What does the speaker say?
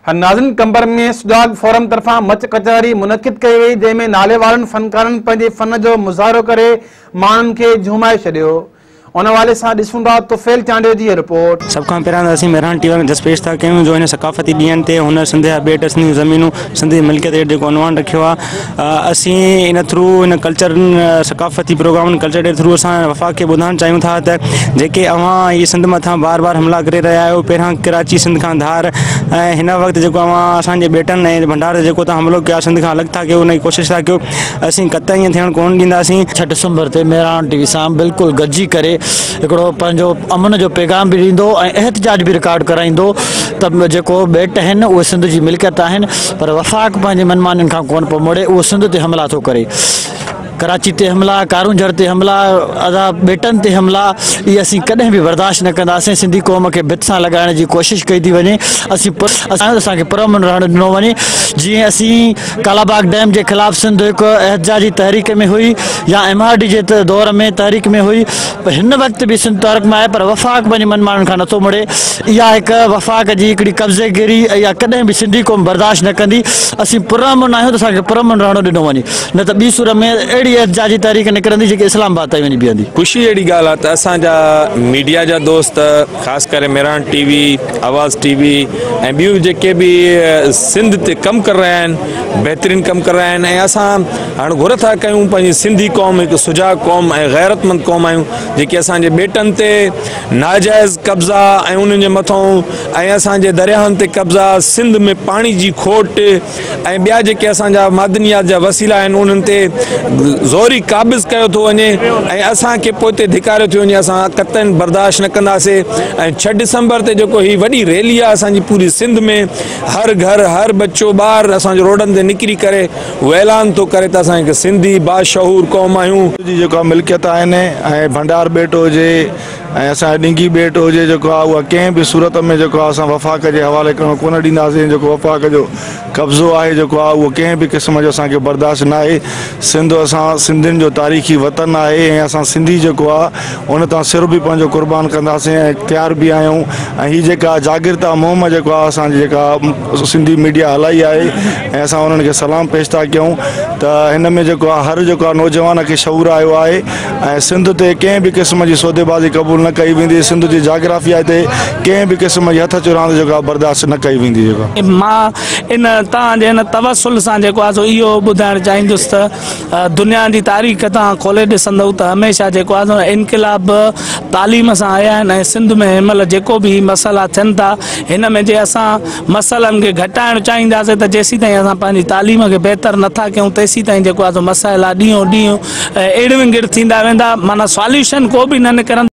नाज़रीन कंबर में सुजाग फोरम तरफा मच कचहरी मुनक़िद कई वई, जंहिंमें नाले वारनि फनकारनि पंहिंजे फन जो मुज़ाहिरो करे माण्हुनि खे झूमाए छॾियो। उन वाले सां ॾिसूं था तुफ़ैल चांडियो जी रिपोर्ट। सब खां पहिरियां असीं मेहरान टीवी में दस्पेश था कयूं जो इन सकाफ़ती ॾींहंनि ते हुन सिंध जा ॿेट सिंधी ज़मीनूं सिंधी मिल्कियत जो अनवान रखियो आहे। असीं इन थ्रू इन कल्चर सकाफ़ती प्रोग्राम कल्चर जे थ्रू असां वफ़ाक़ खे ॿुधाइणु चाहियूं था त जेके अवां ये सिंध मथां बार बार हमला करे रहिया आहियो, पहिरियां कराची सिंध खां धार ऐं हिन वक़्तु जेको अवां असांजे ॿेटनि ऐं भंडार जेको तव्हां हमलो कयो सिंध खां अलॻि था कयो, उन जी कोशिशि था कयो, असीं कतई ईअं थियणु कोन ॾींदासीं। 6 डिसंबर ते मेहरान टीवी सां बिल्कुलु गॾिजी करे हिकिड़ो पंहिंजो अमन जो पैगाम भी ॾींदो ऐं एहतजाज भी रिकॉर्ड कराईंदो त जेको ॿेट आहिनि उहे सिंध जी मिल्कियत आहिनि, पर वफ़ाक़ पंहिंजे मनमानियुनि खां कोन पियो मुड़े, उहो सिंध ते हमला थो करे। कराची ते हमला, कारूंझर ते हमला, आज़ाद ॿेटनि ते हमला, ये असीं कॾहिं भी बर्दाश्त न कंदासीं। सिंधी क़ौम खे भित सां लॻाइण जी कोशिशि कई थी वञे, असांखे पुरअमन रहणु ॾिनो वञे। जीअं असीं कालाबाग डैम जे ख़िलाफ़ सिंध हिकु एहतजाजी तहरीक में हुई या MRD जे दौर में तहरीक में हुई, पर हिन वक़्तु भी सिंध तहरीक में आहे, पर वफ़ाक़ पंहिंजे मनमानियुनि खां नथो मुड़े। इहा हिकु वफ़ाक़ जी हिकिड़ी कब्ज़ेगिरी या कॾहिं भी सिंधी क़ौम बर्दाश्त न कंदी। असीं पुरअमन आहियूं त असांखे पुरअमन रहणो ॾिनो वञे, न त ॿी सूरत में अहिड़ी एहतजाजी तहरीक निकिरंदी जेके इस्लामाबाद ताईं वञी बीहंदी। ख़ुशी अहिड़ी ॻाल्हि आहे त असांजा मीडिया जा दोस्त ख़ासि करे मेहरान टीवी, आवाज़ टीवी ऐं ॿियूं जेके बि सिंध ते कमु कर रहिया आहिनि, बहितरीनु कमु कर रहिया आहिनि। ऐं असां हाणे घुर था कयूं पंहिंजी सिंधी क़ौम हिकु सुजाग क़ौम ऐं गैरतमंद क़ौम आहियूं, जेके असांजे ॿेटनि ते नाजाइज़ कब्ज़ा ऐं उन्हनि जे मथां ऐं असांजे दरियाहनि ते कब्ज़ा, सिंध में पाणी जी खोट ऐं ॿिया जेके असांजा मादनियात जा वसीला आहिनि उन्हनि ते ज़ोरी काबिज़ कयो थो वञे ऐं असांखे पोइ ते धिकारियो थो वञे। असां कतई बर्दाश्त न कंदासीं। ऐं 6 डिसंबर ते जेको ही वॾी रैली आहे असांजी पूरी सिंध में, हर घर हर बच्चो ॿार असांजो रोडनि ते निकिरी करे उहो ऐलान थो करे त असां हिकु सिंधी बाशहूर क़ौम आहियूं। जेका मिल्कियत आहिनि ऐं भंडार ॿेट हुजे ऐं असांजो ॾिंगी ॿेट हुजे, जेको आहे उहा कंहिं बि सूरत में जेको आहे असां वफ़ाक़ जे हवाले करणु कोन ॾींदासीं। जेको वफ़ाक़ जो कब्ज़ो आहे जेको आहे उहो कंहिं बि क़िस्म जो असांखे बर्दाश्त न आहे। सिंध असां सिंधियुनि जो तारीख़ी वतन आहे ऐं असां सिंधी जेको आहे उन तां सिर बि पंहिंजो क़ुर्बान कंदासीं ऐं तयार बि आहियूं। ऐं हीअ जेका जागीरता मुहिम जेको आहे असांजी जेका सिंधी मीडिया हलाई आहे ऐं असां उन्हनि खे सलाम पेश था कयूं त हिन में जेको आहे हर जेको आहे नौजवान खे शऊर आयो आहे ऐं सिंध ते कंहिं बि क़िस्म जी सौदेबाज़ी क़बूल न कई वेंदी। सिंध जी जाग्राफिया ते कंहिं बि क़िस्म जी हथ चुरांद जेको आहे बर्दाश्त न कई वेंदी। जेको मां इन तव्हांजे हिन तवसुल सां जेको आहे सो इहो ॿुधाइणु चाहींदुसि त दुनिया जी तारीख़ तव्हां खोले ॾिसंदव त हमेशह जेको आहे इनक़िलाब तालीम सां आया आहिनि ऐं सिंध में हिन महिल जेको बि मसइला थियनि था हिन में जे असां मसइलनि खे घटाइणु चाहींदासीं त जेसीं ताईं असां पंहिंजी तालीम खे बहितर नथा कयूं तेसीं ताईं जेको आहे सो मसइला ॾींहों ॾींहुं एड़ियूं गिड़ थींदा वेंदा, माना सॉल्यूशन को बि न निकिरंदा।